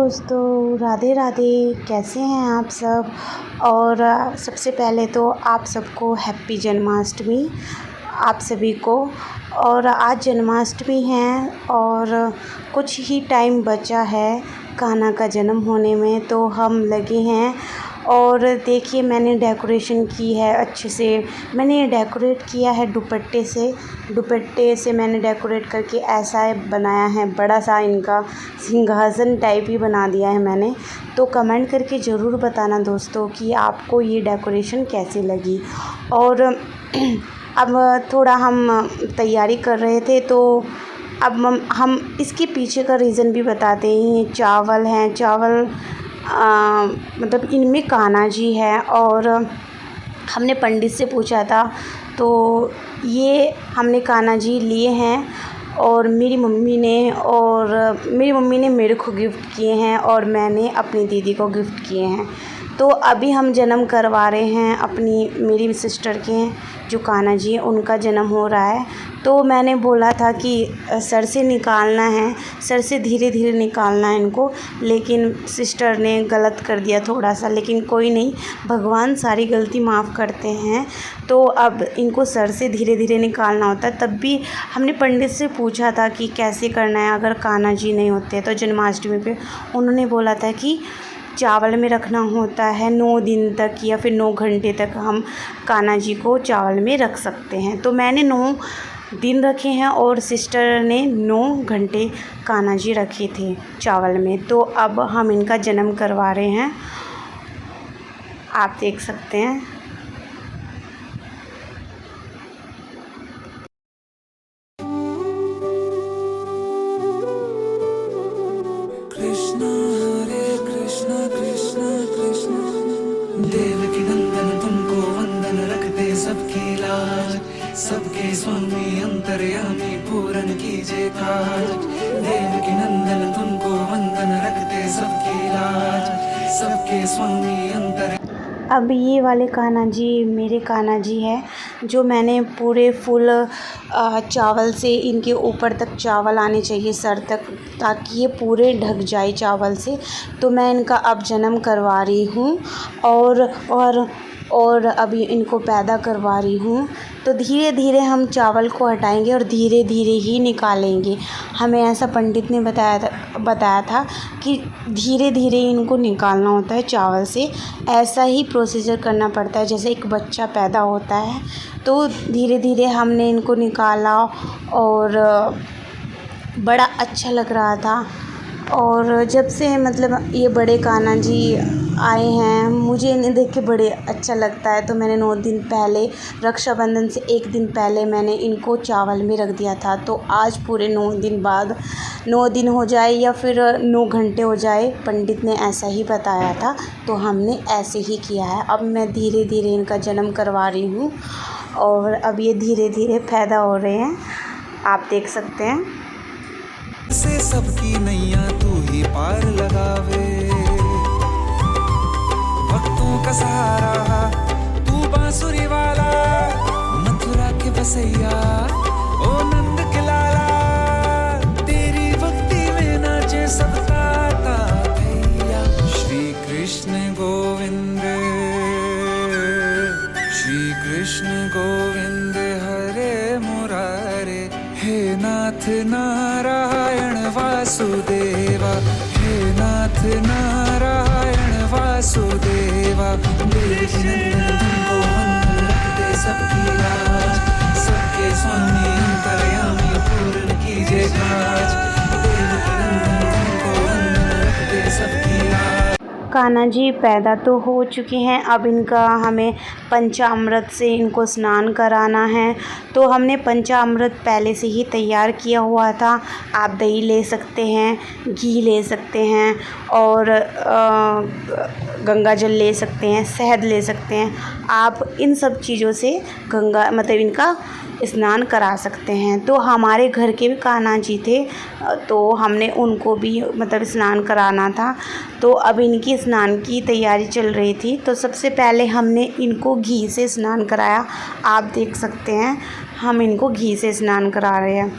दोस्तों, राधे राधे। कैसे हैं आप सब। और सबसे पहले तो आप सबको हैप्पी जन्माष्टमी, आप सभी को। और आज जन्माष्टमी है और कुछ ही टाइम बचा है कान्हा का जन्म होने में, तो हम लगे हैं। और देखिए, मैंने डेकोरेशन की है अच्छे से। मैंने डेकोरेट किया है दुपट्टे से मैंने डेकोरेट करके ऐसा बनाया है, बड़ा सा इनका सिंहासन टाइप ही बना दिया है मैंने। तो कमेंट करके ज़रूर बताना दोस्तों कि आपको ये डेकोरेशन कैसी लगी। और अब थोड़ा हम तैयारी कर रहे थे, तो अब हम इसके पीछे का रीज़न भी बताते हैं। चावल हैं, चावल मतलब इनमें कान्हा जी है। और हमने पंडित से पूछा था, तो ये हमने कान्हा जी लिए हैं। और मेरी मम्मी ने मेरे को गिफ्ट किए हैं और मैंने अपनी दीदी को गिफ्ट किए हैं। तो अभी हम जन्म करवा रहे हैं मेरी सिस्टर के, जो कान्हा जी हैं, उनका जन्म हो रहा है। तो मैंने बोला था कि सर से निकालना है, सर से धीरे धीरे निकालना है इनको, लेकिन सिस्टर ने गलत कर दिया थोड़ा सा। लेकिन कोई नहीं, भगवान सारी गलती माफ़ करते हैं। तो अब इनको सर से धीरे धीरे निकालना होता है। तब भी हमने पंडित से पूछा था कि कैसे करना है अगर कान्हा जी नहीं होते तो जन्माष्टमी पे। उन्होंने बोला था कि चावल में रखना होता है 9 दिन तक, या फिर 9 घंटे तक हम कान्हा जी को चावल में रख सकते हैं। तो मैंने 9 दिन रखे हैं और सिस्टर ने 9 घंटे कान्हा जी रखे थे चावल में। तो अब हम इनका जन्म करवा रहे हैं, आप देख सकते हैं। कृष्ण हरे कृष्ण कृष्ण कृष्ण, देवकी नंदन तुमको वंदन, रखते सबकी लाज, सबके स्वामी अंतर्यामी पूरन कीजिए काज। देवकी नंदन तुमको वंदन, रखते सबकी लाज, सबके स्वामी अंतर। अब ये वाले कान्हा जी मेरे कान्हा जी है, जो मैंने पूरे फुल चावल से, इनके ऊपर तक चावल आने चाहिए सर तक, ताकि ये पूरे ढक जाए चावल से। तो मैं इनका अब जन्म करवा रही हूँ और अभी इनको पैदा करवा रही हूँ। तो धीरे धीरे हम चावल को हटाएंगे और धीरे धीरे ही निकालेंगे। हमें ऐसा पंडित ने बताया था कि धीरे धीरे इनको निकालना होता है चावल से। ऐसा ही प्रोसीजर करना पड़ता है जैसे एक बच्चा पैदा होता है। तो धीरे धीरे हमने इनको निकाला और बड़ा अच्छा लग रहा था। और जब से मतलब ये बड़े कान्हा जी आए हैं, मुझे इन्हें देख के बड़े अच्छा लगता है। तो मैंने 9 दिन पहले, रक्षाबंधन से 1 दिन पहले मैंने इनको चावल में रख दिया था। तो आज पूरे 9 दिन बाद, 9 दिन हो जाए या फिर 9 घंटे हो जाए, पंडित ने ऐसा ही बताया था, तो हमने ऐसे ही किया है। अब मैं धीरे धीरे इनका जन्म करवा रही हूँ और अब ये धीरे धीरे पैदा हो रहे हैं, आप देख सकते हैं। से सबकी नैया तू ही पार लगावे, भक्तों का सहारा तू बांसुरी वाला, मथुरा के बसैया ओ नंद के लाला, तेरी भक्ति में नाचे सबका भैया। श्री कृष्ण गोविंद, श्री कृष्ण गोविंद हरे मुरारे, हे नाथ नारायण वासुदेवा, हे नाथ नारायण वासुदेवा। देवकी नंदन तुमको वंदन, रखते सबकी लाज, सबके स्वामी अंतर्यामी पूर्ण कीजिए काज। देवकी नंदन तुमको वंदन, रखते सबकी लाज। कान्हा जी पैदा तो हो चुके हैं, अब इनका हमें पंचामृत से इनको स्नान कराना है। तो हमने पंचामृत पहले से ही तैयार किया हुआ था। आप दही ले सकते हैं, घी ले सकते हैं और गंगा जल ले सकते हैं, शहद ले सकते हैं। आप इन सब चीज़ों से मतलब इनका स्नान करा सकते हैं। तो हमारे घर के भी कान्हा जी थे, तो हमने उनको भी मतलब स्नान कराना था। तो अब इनकी स्नान की तैयारी चल रही थी। तो सबसे पहले हमने इनको घी से स्नान कराया, आप देख सकते हैं। हम इनको घी से स्नान करा रहे हैं।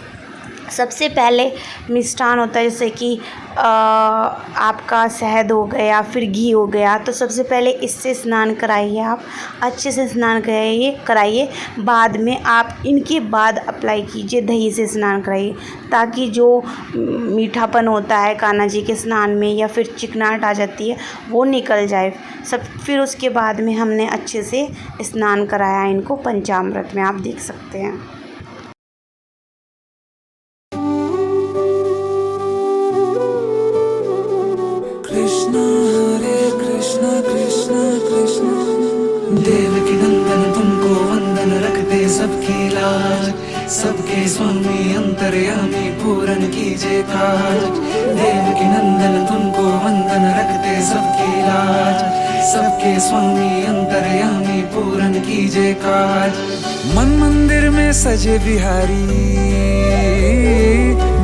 सबसे पहले मिष्ठान होता है, जैसे कि आपका शहद हो गया, फिर घी हो गया। तो सबसे पहले इससे स्नान कराइए, आप अच्छे से स्नान कराइए। बाद में आप इनके बाद अप्लाई कीजिए, दही से स्नान कराइए, ताकि जो मीठापन होता है कान्हा जी के स्नान में या फिर चिकनाहट आ जाती है वो निकल जाए सब। फिर उसके बाद में हमने अच्छे से स्नान कराया इनको पंचामृत में, आप देख सकते हैं। कृष्णा हरे कृष्णा कृष्णा कृष्णा देवकी नंदन तुमको वंदन रखते सबकी लाज, सबके स्वामी अंतर्यामी पूरन कीजिए काज। देवकी नंदन तुमको वंदन रखते सबकी लाज, सबके स्वामी अंतर्यामी पूरन कीजिए काज। मन मंदिर में सजे बिहारी,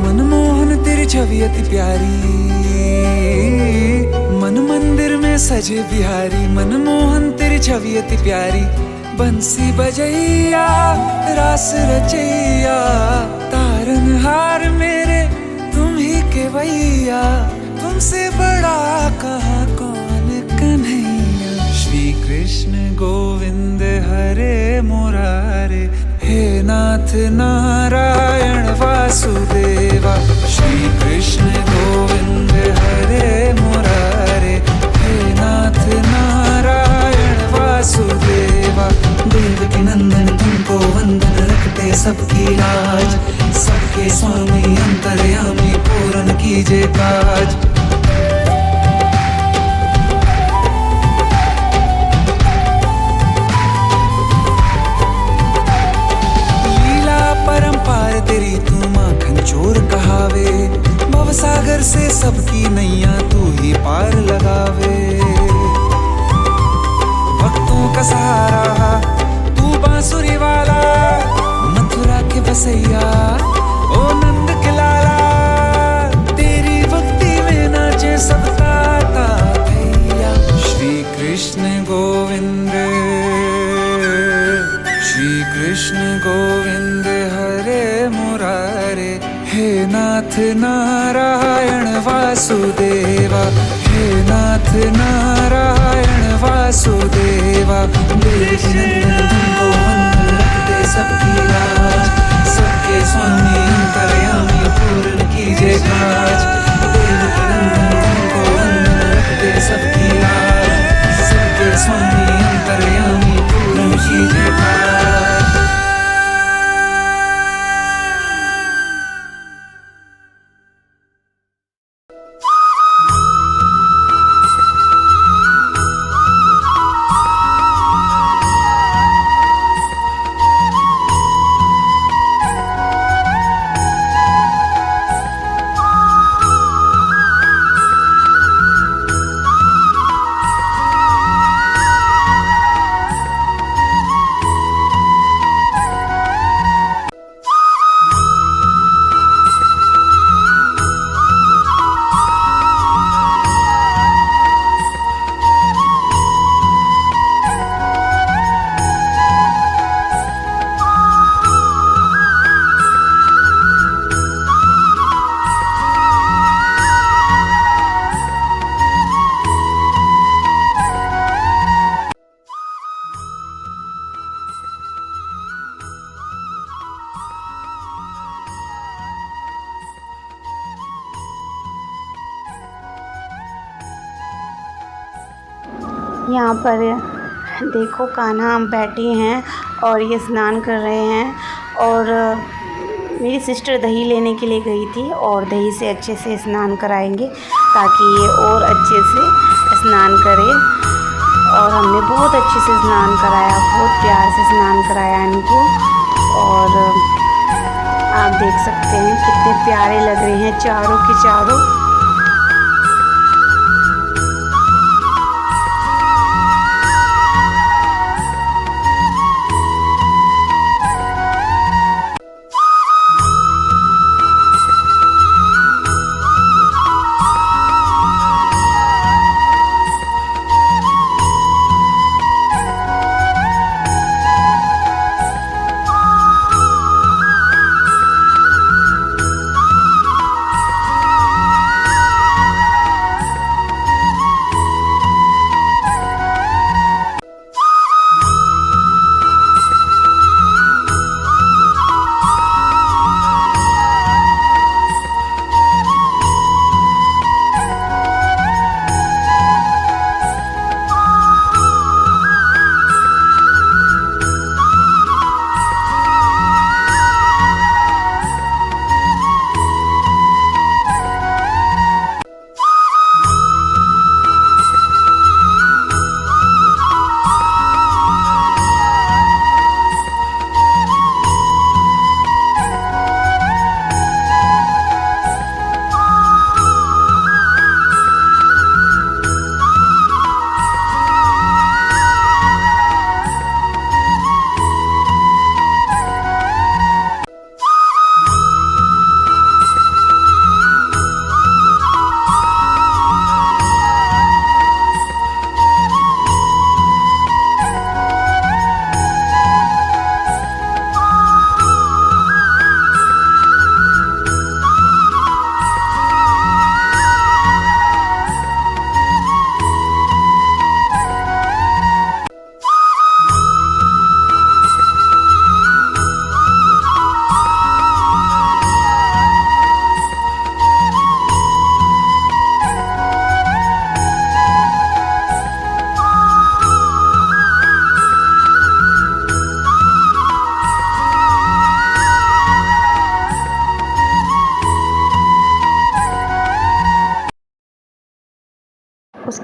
मनमोहन तेरी छवि अति प्यारी। मन मंदिर में सजे बिहारी, मनमोहन तेरी छवि अति प्यारी। बंसी बजैया रास रचैया, तारनहार मेरे तुम ही के भैया। तुमसे बड़ा कहाँ कौन कन्हैया। श्री कृष्ण गोविंद हरे मुरारे, हे नाथ नारायण वासुदेवा। श्री कृष्ण गोविंद हरे मुरारे, हे नाथ नारायण वासुदेवा। देवकी नंदन तुमको वंदन रखते सबकी लाज, सबके स्वामी अंतर्यामी पूरन कीजिए काज। परंपार तेरी तू माखन चोर कहावे, भवसागर से सबकी नैया तू ही पार लगावे। भक्तों का सहारा तू बांसुरी वाला, मथुरा के बसैया ओ नंद के लाला। तेरी भक्ति में नाचे सब ताता भैया। श्री कृष्ण गोविंद, श्री कृष्ण गोविंद हरे मुरारे, हे नाथ नारायण वासुदेवा। हे नाथ नारायण वासुदेवा। देवकी नंदन तुमको वंदन रखते सबकी लाज, सबके स्वामी अंतर्यामी पूरन कीजिए काज। देवकी नंदन तुमको वंदन रखते सबकी लाज, सबके स्वामी अंतर्यामी पूरन कीजिए काज। यहाँ पर देखो कान्हा बैठे हैं और ये स्नान कर रहे हैं। और मेरी सिस्टर दही लेने के लिए गई थी और दही से अच्छे से स्नान कराएंगे ताकि ये और अच्छे से स्नान करें। और हमने बहुत अच्छे से स्नान कराया, बहुत प्यार से स्नान कराया इनको। और आप देख सकते हैं कितने प्यारे लग रहे हैं चारों के चारों।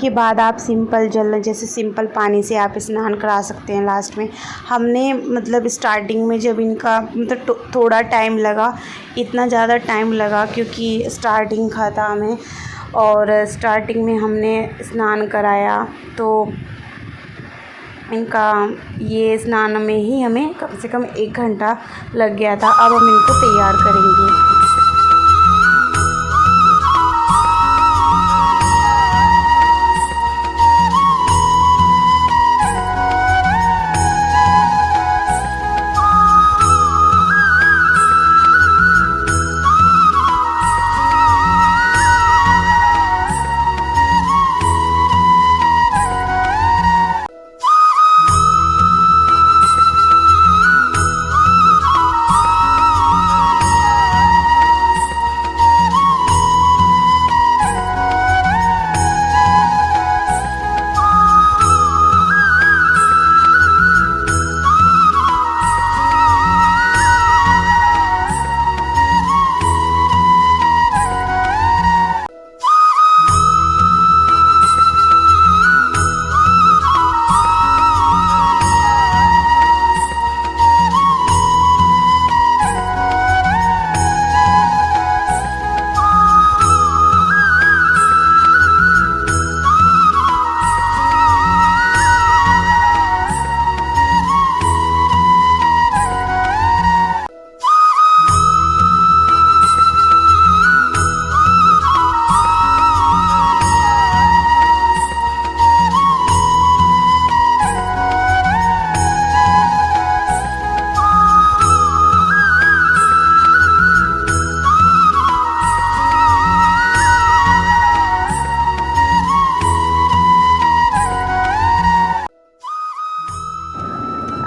उसके बाद आप सिंपल जल जैसे सिंपल पानी से आप स्नान करा सकते हैं लास्ट में। हमने मतलब स्टार्टिंग में जब इनका मतलब थोड़ा टाइम लगा, इतना ज़्यादा टाइम लगा क्योंकि स्टार्टिंग का था हमें, और स्टार्टिंग में हमने स्नान कराया तो इनका ये स्नान में ही हमें कम से कम 1 घंटा लग गया था। अब हम इनको तैयार करेंगे।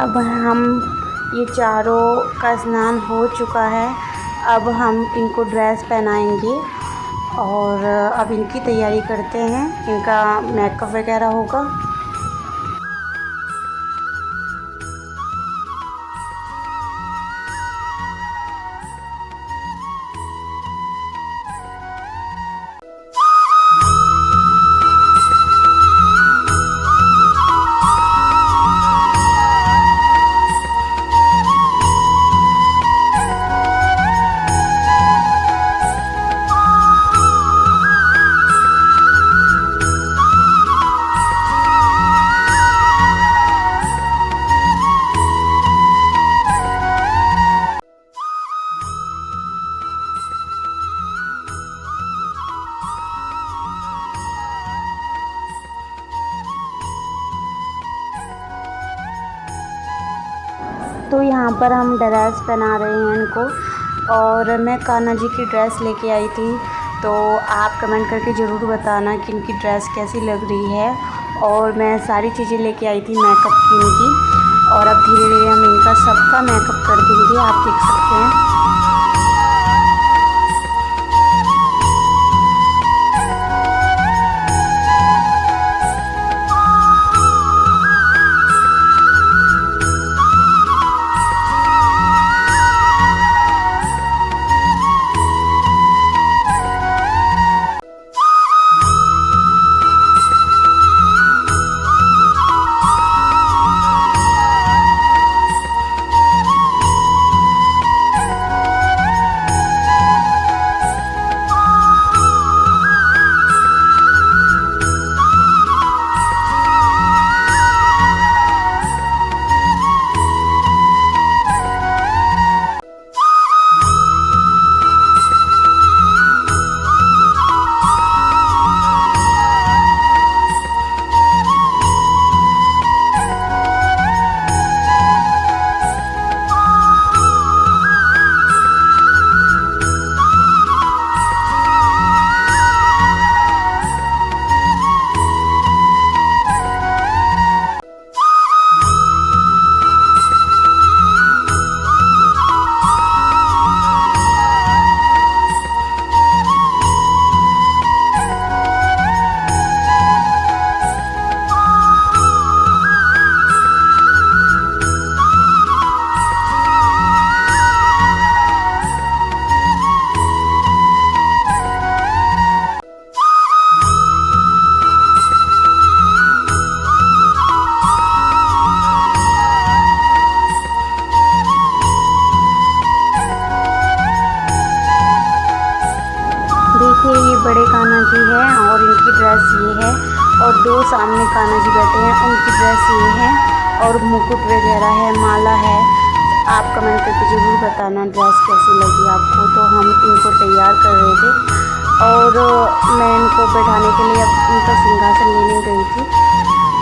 अब हम ये चारों का स्नान हो चुका है। अब हम इनको ड्रेस पहनाएंगे और अब इनकी तैयारी करते हैं, इनका मेकअप वगैरह होगा। तो यहाँ पर हम ड्रेस पहना रहे हैं इनको, और मैं कान्हा जी की ड्रेस लेके आई थी। तो आप कमेंट करके ज़रूर बताना कि इनकी ड्रेस कैसी लग रही है। और मैं सारी चीज़ें लेके आई थी मेकअप की इनकी, और अब धीरे धीरे हम इनका सबका मेकअप कर देंगे, आप देख सकते हैं। बड़े कान्हा जी हैं और इनकी ड्रेस ये है, और 2 सामने कान्हा जी बैठे हैं, उनकी ड्रेस ये है, और मुकुट वगैरह है, माला है। आप कमेंट करके ज़रूर बताना ड्रेस कैसी लगी आपको। तो हम इनको तैयार कर रहे थे और मैं इनको बैठाने के लिए अब उनका सिंहासन लेने गई थी,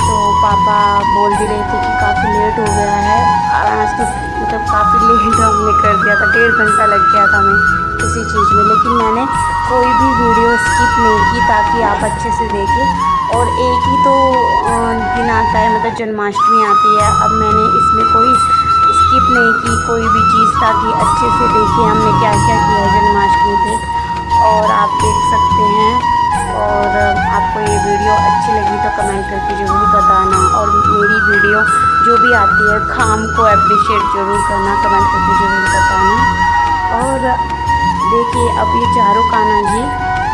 तो पापा बोल भी रहे थे कि काफ़ी लेट हो गया है। आज तो मतलब काफ़ी लेट हमने कर दिया था, 1.5 घंटा लग गया था हमें किसी चीज़ में, लेकिन मैंने कोई भी वीडियो स्किप नहीं की ताकि आप अच्छे से देखें। और एक ही तो दिन आता है, मतलब जन्माष्टमी आती है, अब मैंने इसमें कोई स्किप नहीं की कोई भी चीज़, ताकि अच्छे से देखिए हमने क्या क्या किया है जन्माष्टमी पे। और आप देख सकते हैं। और आपको ये वीडियो अच्छी लगी तो कमेंट करके ज़रूर बताना, और मेरी वीडियो जो भी आती है काम को अप्रिशिएट ज़रूर करना, कमेंट करके ज़रूर बताना। और देखिए अब ये चारों कान्हा जी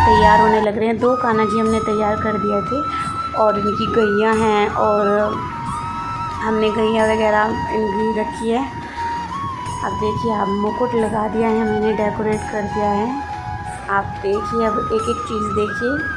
तैयार होने लग रहे हैं। 2 कान्हा जी हमने तैयार कर दिए थे, और इनकी गैया हैं, और हमने गैया वगैरह इनकी रखी है। अब देखिए अब मुकुट लगा दिया है मैंने, डेकोरेट कर दिया है। आप देखिए अब एक एक चीज़ देखिए।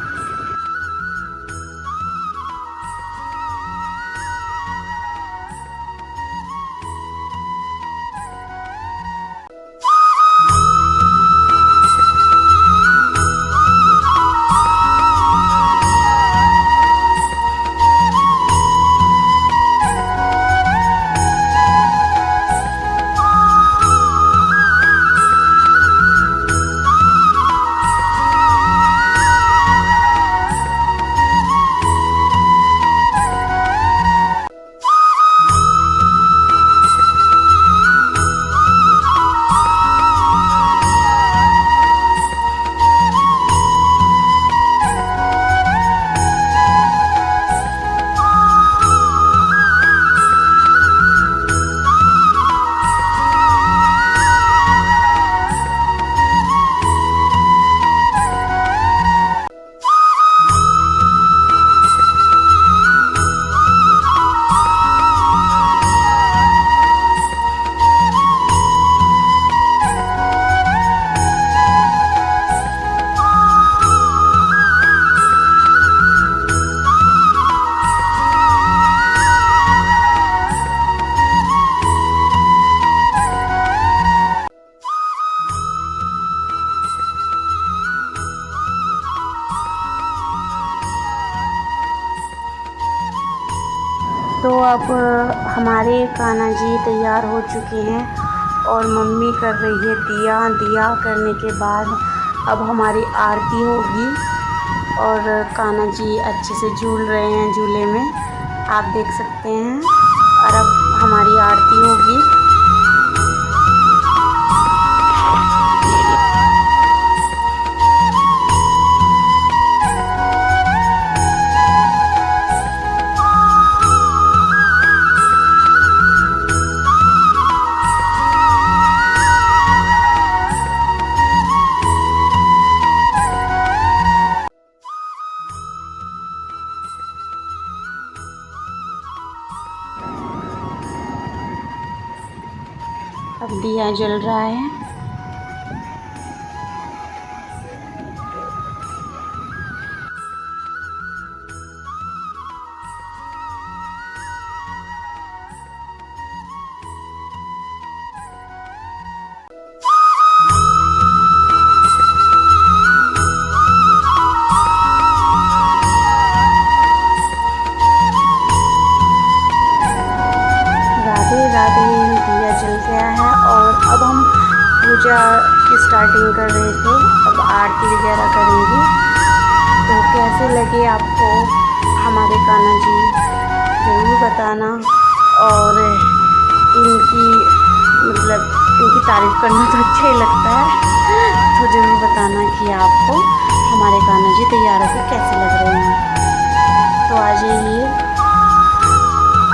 तो अब हमारे कान्हा जी तैयार हो चुके हैं, और मम्मी कर रही है दिया। दिया करने के बाद अब हमारी आरती होगी, और कान्हा जी अच्छे से झूल रहे हैं झूले में, आप देख सकते हैं। और अब हमारी आरती होगी। अब दिया जल रहा है। राधे राधे, दिया जल गया है, और अब हम पूजा की स्टार्टिंग कर रहे थे। अब आरती वगैरह करेंगे। तो कैसे लगे आपको हमारे कान्हा जी ज़रूर बताना, और इनकी मतलब इनकी तारीफ़ करना तो अच्छा ही लगता है, तो ज़रूर बताना कि आपको हमारे कान्हा जी तैयार होकर कैसे लग रहे हैं। तो आ जाइए,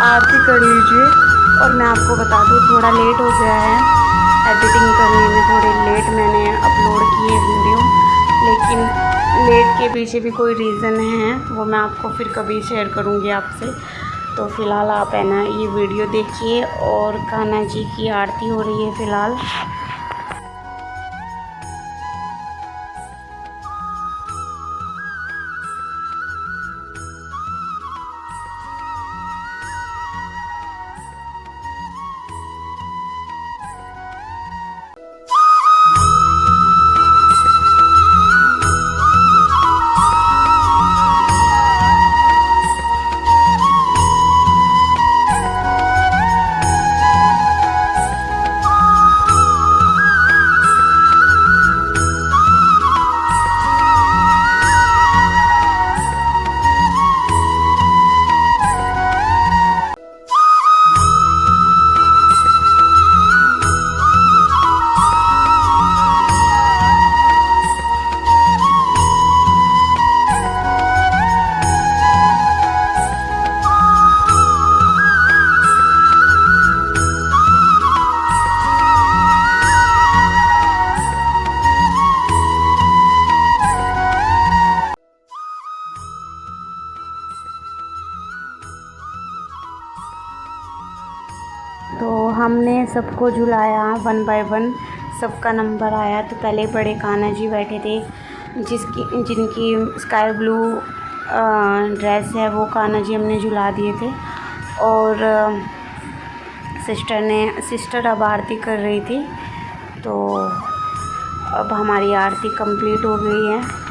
आरती कर लीजिए। और मैं आपको बता दूँ थोड़ा लेट हो गया है एडिटिंग करने में, थोड़ी लेट मैंने अपलोड की है वीडियो, लेकिन लेट के पीछे भी कोई रीज़न है, वो मैं आपको फिर कभी शेयर करूँगी आपसे। तो फ़िलहाल आप है ना ये वीडियो देखिए, और कान्हा जी की आरती हो रही है फ़िलहाल। हमने सबको झुलाया 1 बाय 1, सबका नंबर आया। तो पहले बड़े कान्हा जी बैठे थे, जिनकी स्काई ब्लू ड्रेस है, वो कान्हा जी हमने झुला दिए थे। और सिस्टर अब आरती कर रही थी। तो अब हमारी आरती कंप्लीट हो गई है।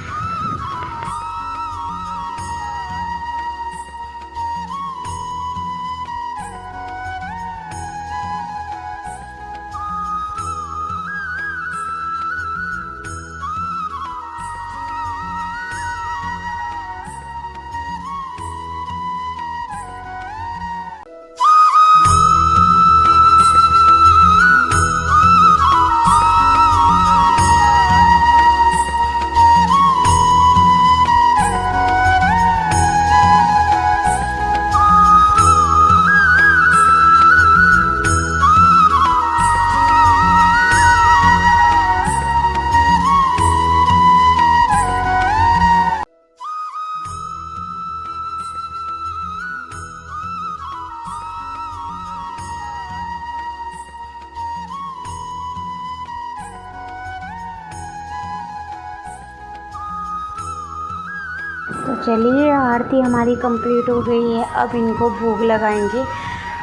तो चलिए, आरती हमारी कंप्लीट हो गई है। अब इनको भोग लगाएंगे।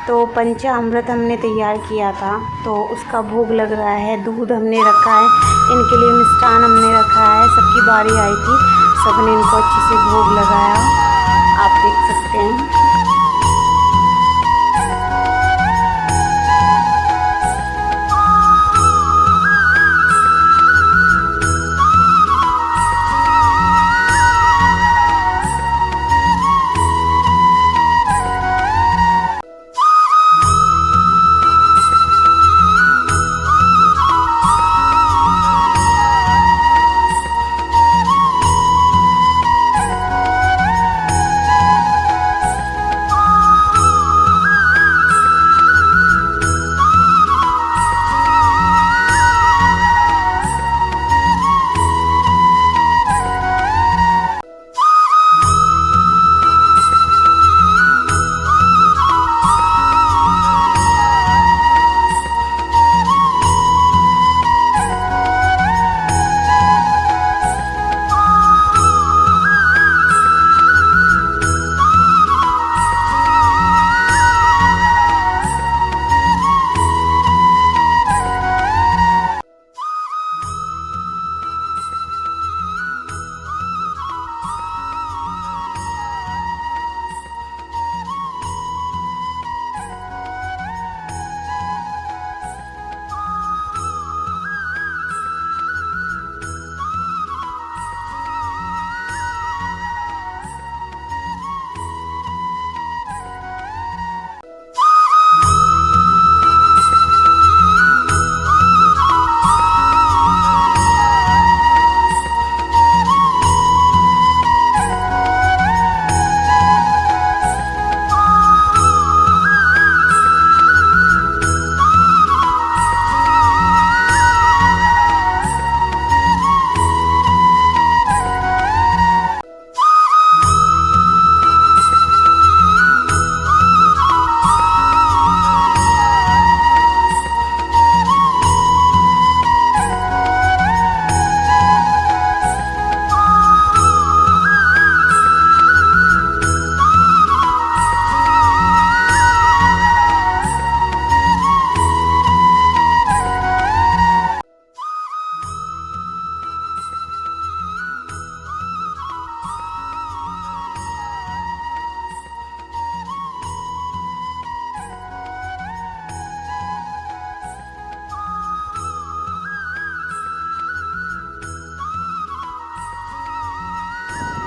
तो पंचामृत हमने तैयार किया था, तो उसका भोग लग रहा है। दूध हमने रखा है, इनके लिए मिष्ठान हमने रखा है। सबकी बारी आई थी, सबने इनको अच्छे से भोग लगाया, आप देख सकते हैं।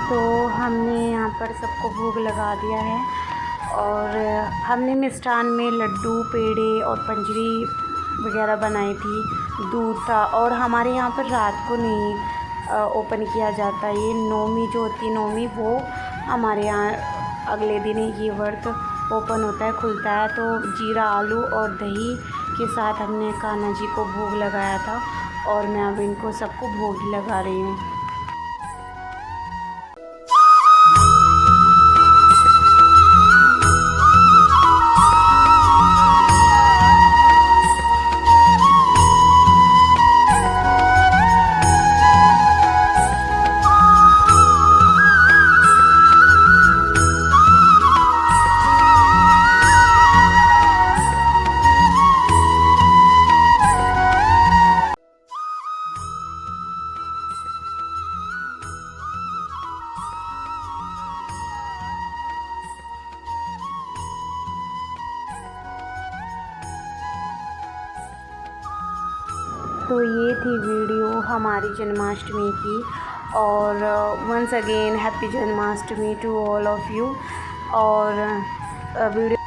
तो हमने यहाँ पर सबको भोग लगा दिया है। और हमने मिष्ठान में लड्डू, पेड़े और पंजरी वगैरह बनाई थी। दूध था। और हमारे यहाँ पर रात को नहीं ओपन किया जाता। ये नौमी जो होती है, नौमी, वो हमारे यहाँ अगले दिन ये व्रत ओपन होता है, खुलता है। तो जीरा, आलू और दही के साथ हमने कान्हा जी को भोग लगाया था। और मैं अब इनको सबको भोग लगा रही हूँ। तो ये थी वीडियो हमारी जन्माष्टमी की। और once again happy Janmashtami to all of you. और वीडियो